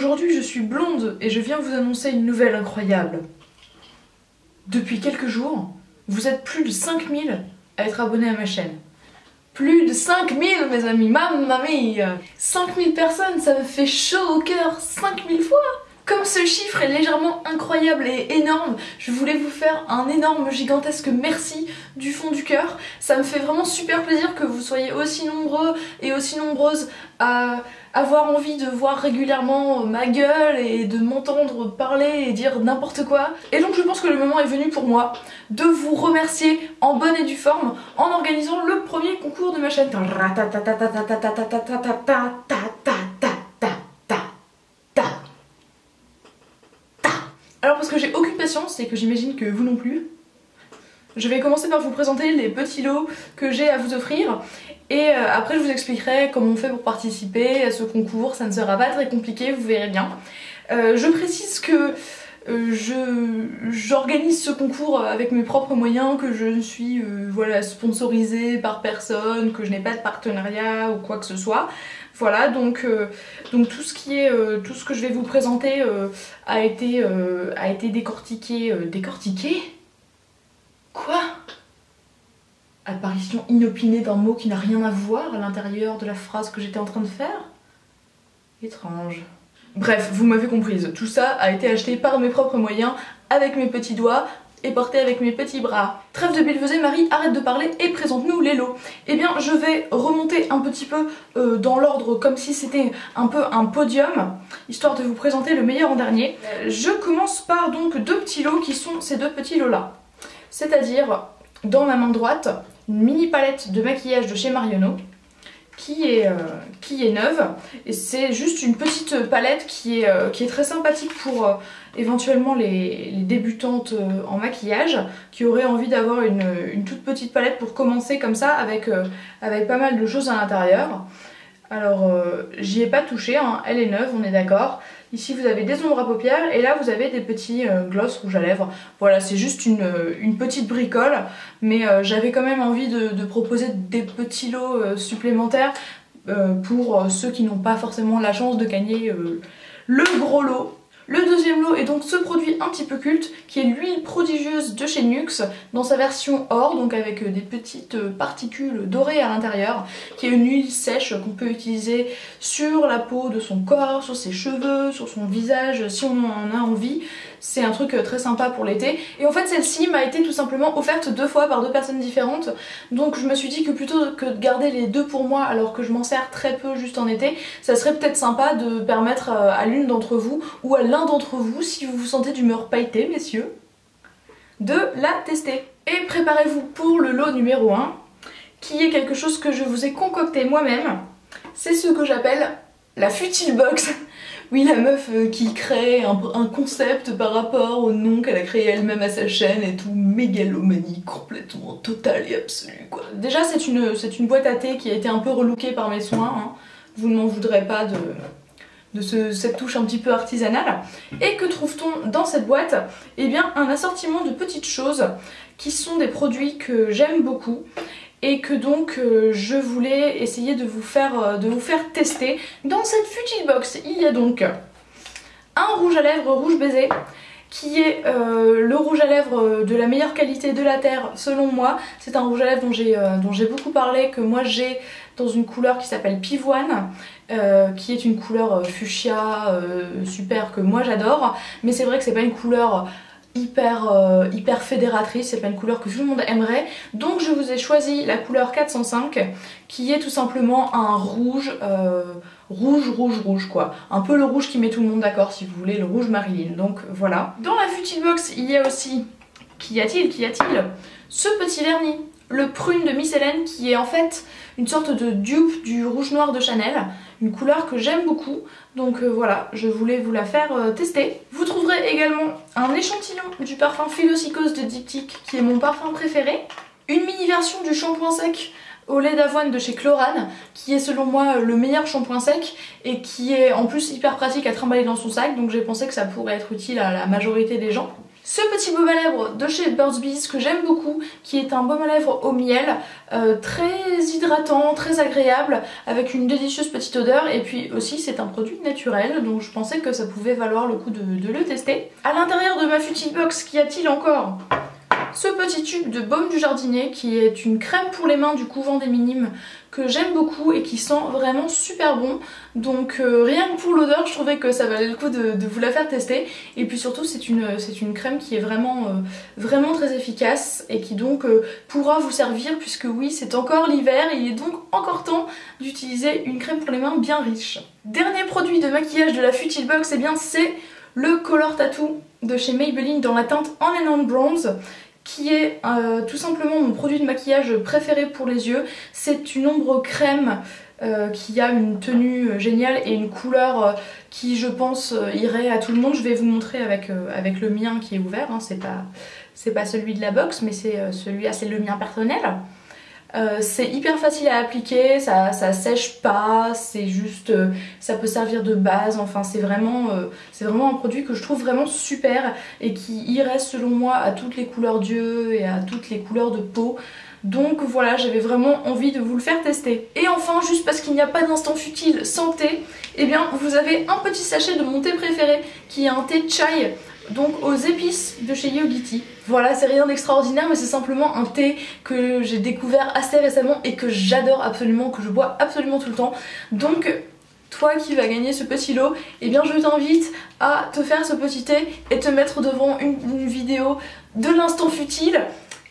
Aujourd'hui je suis blonde et je viens vous annoncer une nouvelle incroyable. Depuis quelques jours, vous êtes plus de 5000 à être abonnés à ma chaîne. Plus de 5000 mes amis, mamma mia! 5000 personnes, ça me fait chaud au cœur 5000 fois! Comme ce chiffre est légèrement incroyable et énorme, je voulais vous faire un énorme gigantesque merci du fond du cœur. Ça me fait vraiment super plaisir que vous soyez aussi nombreux et aussi nombreuses à avoir envie de voir régulièrement ma gueule et de m'entendre parler et dire n'importe quoi. Et donc je pense que le moment est venu pour moi de vous remercier en bonne et due forme en organisant le premier concours de ma chaîne. Alors parce que j'ai aucune patience et que j'imagine que vous non plus, je vais commencer par vous présenter les petits lots que j'ai à vous offrir et après je vous expliquerai comment on fait pour participer à ce concours. Ça ne sera pas très compliqué, vous verrez bien. Je précise que j'organise ce concours avec mes propres moyens, que je ne suis voilà, sponsorisée par personne, que je n'ai pas de partenariat ou quoi que ce soit. Voilà, donc tout ce que je vais vous présenter a été décortiqué. Décortiqué? Quoi? Apparition inopinée d'un mot qui n'a rien à voir à l'intérieur de la phrase que j'étais en train de faire? Étrange. Bref, vous m'avez comprise, tout ça a été acheté par mes propres moyens, avec mes petits doigts, et porté avec mes petits bras. Trêve de billevesée, Marie, arrête de parler et présente-nous les lots. Eh bien, je vais remonter un petit peu dans l'ordre, comme si c'était un peu un podium, histoire de vous présenter le meilleur en dernier. Je commence par donc deux petits lots qui sont ces deux petits lots-là. C'est-à-dire, dans ma main droite, une mini palette de maquillage de chez Marionneau, qui est neuve, et c'est juste une petite palette qui est très sympathique pour éventuellement les débutantes en maquillage qui auraient envie d'avoir une toute petite palette pour commencer comme ça avec pas mal de choses à l'intérieur. Alors j'y ai pas touché, hein, elle est neuve, on est d'accord. Ici vous avez des ombres à paupières et là vous avez des petits gloss rouge à lèvres. Voilà, c'est juste une petite bricole, mais j'avais quand même envie de proposer des petits lots supplémentaires pour ceux qui n'ont pas forcément la chance de gagner le gros lot. Le deuxième lot est donc ce produit un petit peu culte qui est l'huile prodigieuse de chez NYX dans sa version or, donc avec des petites particules dorées à l'intérieur, qui est une huile sèche qu'on peut utiliser sur la peau de son corps, sur ses cheveux, sur son visage si on en a envie. C'est un truc très sympa pour l'été. Et en fait celle-ci m'a été tout simplement offerte deux fois par deux personnes différentes. Donc je me suis dit que plutôt que de garder les deux pour moi alors que je m'en sers très peu juste en été, ça serait peut-être sympa de permettre à l'une d'entre vous ou à l'un d'entre vous, si vous vous sentez d'humeur pailletée messieurs, de la tester. Et préparez-vous pour le lot numéro 1 qui est quelque chose que je vous ai concocté moi-même. C'est ce que j'appelle la Futile Box. Oui, la meuf qui crée un concept par rapport au nom qu'elle a créé elle-même à sa chaîne et tout, mégalomanie complètement totale et absolue quoi. Déjà c'est une boîte à thé qui a été un peu relookée par mes soins, hein. Vous ne m'en voudrez pas de cette touche un petit peu artisanale. Et que trouve-t-on dans cette boîte? Eh bien un assortiment de petites choses qui sont des produits que j'aime beaucoup et que donc je voulais essayer de vous faire tester. Dans cette Futile Box, il y a donc un rouge à lèvres rouge baiser qui est le rouge à lèvres de la meilleure qualité de la Terre selon moi. C'est un rouge à lèvres dont j'ai beaucoup parlé, que moi j'ai dans une couleur qui s'appelle Pivoine, qui est une couleur fuchsia super que moi j'adore, mais c'est vrai que c'est pas une couleur hyper fédératrice, c'est pas une couleur que tout le monde aimerait, donc je vous ai choisi la couleur 405 qui est tout simplement un rouge rouge quoi, un peu le rouge qui met tout le monde d'accord si vous voulez, le rouge Marilyn, donc voilà. Dans la Futile Box il y a aussi, qu'y a-t-il ce petit vernis, le prune de Miss Hélène, qui est en fait une sorte de dupe du rouge noir de Chanel, une couleur que j'aime beaucoup, donc voilà, je voulais vous la faire tester. Vous trouverez également un échantillon du parfum Philosykos de Diptyque, qui est mon parfum préféré, une mini version du shampoing sec au lait d'avoine de chez Chlorane, qui est selon moi le meilleur shampoing sec et qui est en plus hyper pratique à trimballer dans son sac, donc j'ai pensé que ça pourrait être utile à la majorité des gens. ce petit baume à lèvres de chez Burt's Bees que j'aime beaucoup, qui est un baume à lèvres au miel, très hydratant, très agréable, avec une délicieuse petite odeur, et puis aussi c'est un produit naturel, donc je pensais que ça pouvait valoir le coup de le tester. À l'intérieur de ma Futil Box, qu'y a-t-il encore? Ce petit tube de baume du jardinier qui est une crème pour les mains du couvent des Minimes que j'aime beaucoup et qui sent vraiment super bon. Donc rien que pour l'odeur, je trouvais que ça valait le coup de vous la faire tester. Et puis surtout c'est une crème qui est vraiment très efficace et qui donc pourra vous servir, puisque oui, c'est encore l'hiver et il est donc encore temps d'utiliser une crème pour les mains bien riche. Dernier produit de maquillage de la Futil Box, et bien c'est le Color Tattoo de chez Maybelline dans la teinte On and On Bronze, qui est tout simplement mon produit de maquillage préféré pour les yeux. C'est une ombre crème qui a une tenue géniale et une couleur qui, je pense, irait à tout le monde. Je vais vous montrer avec le mien qui est ouvert, hein. C'est pas celui de la box, mais c'est celui-là, c'est le mien personnel. C'est hyper facile à appliquer, ça sèche pas, c'est juste, ça peut servir de base, enfin c'est vraiment un produit que je trouve vraiment super et qui irait selon moi à toutes les couleurs d'yeux et à toutes les couleurs de peau. Donc voilà, j'avais vraiment envie de vous le faire tester. Et enfin, juste parce qu'il n'y a pas d'instant futile sans thé, eh bien vous avez un petit sachet de mon thé préféré qui est un thé chai, donc aux épices de chez Yogiti. Voilà, c'est rien d'extraordinaire, mais c'est simplement un thé que j'ai découvert assez récemment et que j'adore absolument, que je bois absolument tout le temps. Donc toi qui vas gagner ce petit lot, eh bien je t'invite à te faire ce petit thé et te mettre devant une vidéo de l'instant futile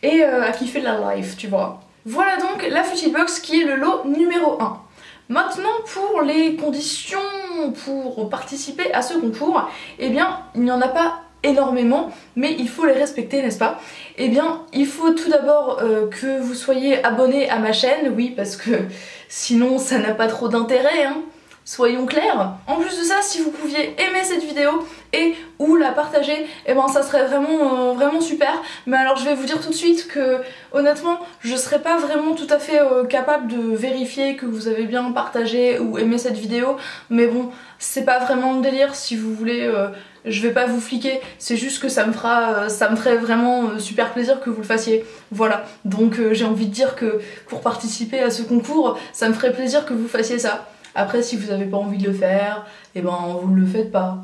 et à kiffer la life, tu vois. Voilà donc la Futil Box qui est le lot numéro 1. Maintenant, pour les conditions pour participer à ce concours, eh bien il n'y en a pas énormément, mais il faut les respecter, n'est-ce pas? Eh bien il faut tout d'abord que vous soyez abonné à ma chaîne, oui, parce que sinon ça n'a pas trop d'intérêt, hein. Soyons clairs. En plus de ça, si vous pouviez aimer cette vidéo et ou la partager, eh ben ça serait vraiment super. Mais alors je vais vous dire tout de suite que honnêtement, je serais pas vraiment tout à fait capable de vérifier que vous avez bien partagé ou aimé cette vidéo. Mais bon, c'est pas vraiment le délire. Si vous voulez, je vais pas vous fliquer. C'est juste que ça me ferait vraiment super plaisir que vous le fassiez. Voilà. Donc j'ai envie de dire que pour participer à ce concours, ça me ferait plaisir que vous fassiez ça. Après, si vous n'avez pas envie de le faire, eh ben vous ne le faites pas.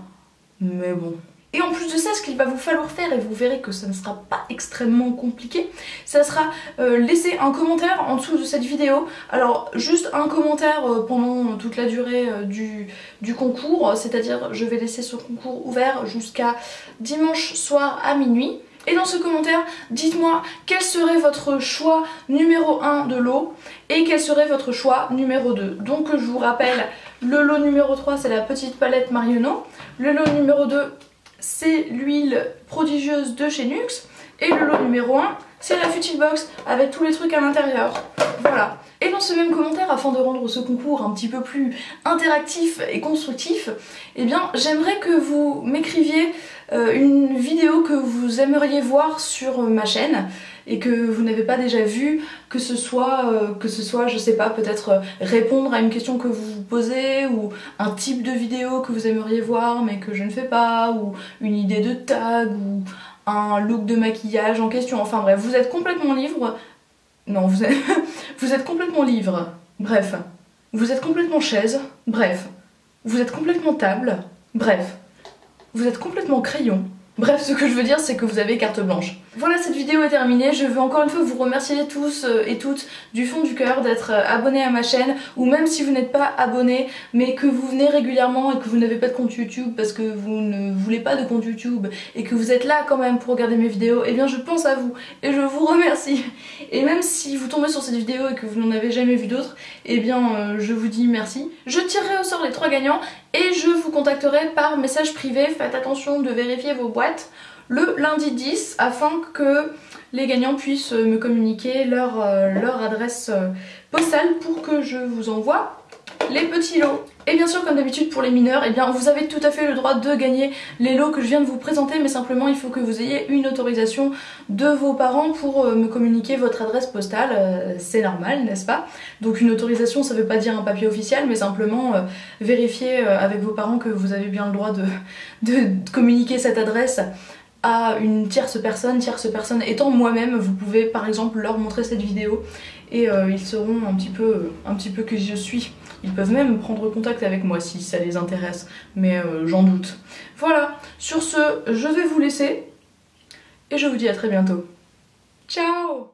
Mais bon. Et en plus de ça, ce qu'il va vous falloir faire, et vous verrez que ça ne sera pas extrêmement compliqué, ça sera laisser un commentaire en dessous de cette vidéo. Alors juste un commentaire pendant toute la durée du concours, c'est-à-dire je vais laisser ce concours ouvert jusqu'à dimanche soir à minuit. Et dans ce commentaire, dites-moi quel serait votre choix numéro 1 de lot et quel serait votre choix numéro 2. Donc je vous rappelle, le lot numéro 3 c'est la petite palette Marionneau, le lot numéro 2 c'est l'huile prodigieuse de chez NYX et le lot numéro 1 c'est la Futil Box avec tous les trucs à l'intérieur. Voilà. Et dans ce même commentaire, afin de rendre ce concours un petit peu plus interactif et constructif, eh bien j'aimerais que vous m'écriviez une vidéo que vous aimeriez voir sur ma chaîne et que vous n'avez pas déjà vue, que ce soit je sais pas, peut-être répondre à une question que vous vous posez, ou un type de vidéo que vous aimeriez voir mais que je ne fais pas, ou une idée de tag, ou un look de maquillage en question. Enfin bref, vous êtes complètement libre. Non, vous êtes complètement libre. Bref, vous êtes complètement chaise. Bref, vous êtes complètement table. Bref, vous êtes complètement crayon. Bref, ce que je veux dire, c'est que vous avez carte blanche. Voilà, cette vidéo est terminée. Je veux encore une fois vous remercier tous et toutes du fond du cœur d'être abonnés à ma chaîne, ou même si vous n'êtes pas abonnés mais que vous venez régulièrement et que vous n'avez pas de compte YouTube parce que vous ne voulez pas de compte YouTube et que vous êtes là quand même pour regarder mes vidéos, eh bien je pense à vous et je vous remercie. Et même si vous tombez sur cette vidéo et que vous n'en avez jamais vu d'autres, eh bien je vous dis merci. Je tirerai au sort les 3 gagnants et je vous contacterai par message privé. Faites attention de vérifier vos boîtes le lundi 10 afin que les gagnants puissent me communiquer leur adresse postale pour que je vous envoie les petits lots. Et bien sûr, comme d'habitude pour les mineurs, eh bien vous avez tout à fait le droit de gagner les lots que je viens de vous présenter, mais simplement il faut que vous ayez une autorisation de vos parents pour me communiquer votre adresse postale. C'est normal, n'est-ce pas? Donc une autorisation, ça veut pas dire un papier officiel, mais simplement vérifier avec vos parents que vous avez bien le droit de communiquer cette adresse à une tierce personne étant moi-même. Vous pouvez par exemple leur montrer cette vidéo et ils sauront un petit peu qui je suis. Ils peuvent même prendre contact avec moi si ça les intéresse, mais j'en doute. Voilà, sur ce, je vais vous laisser et je vous dis à très bientôt. Ciao!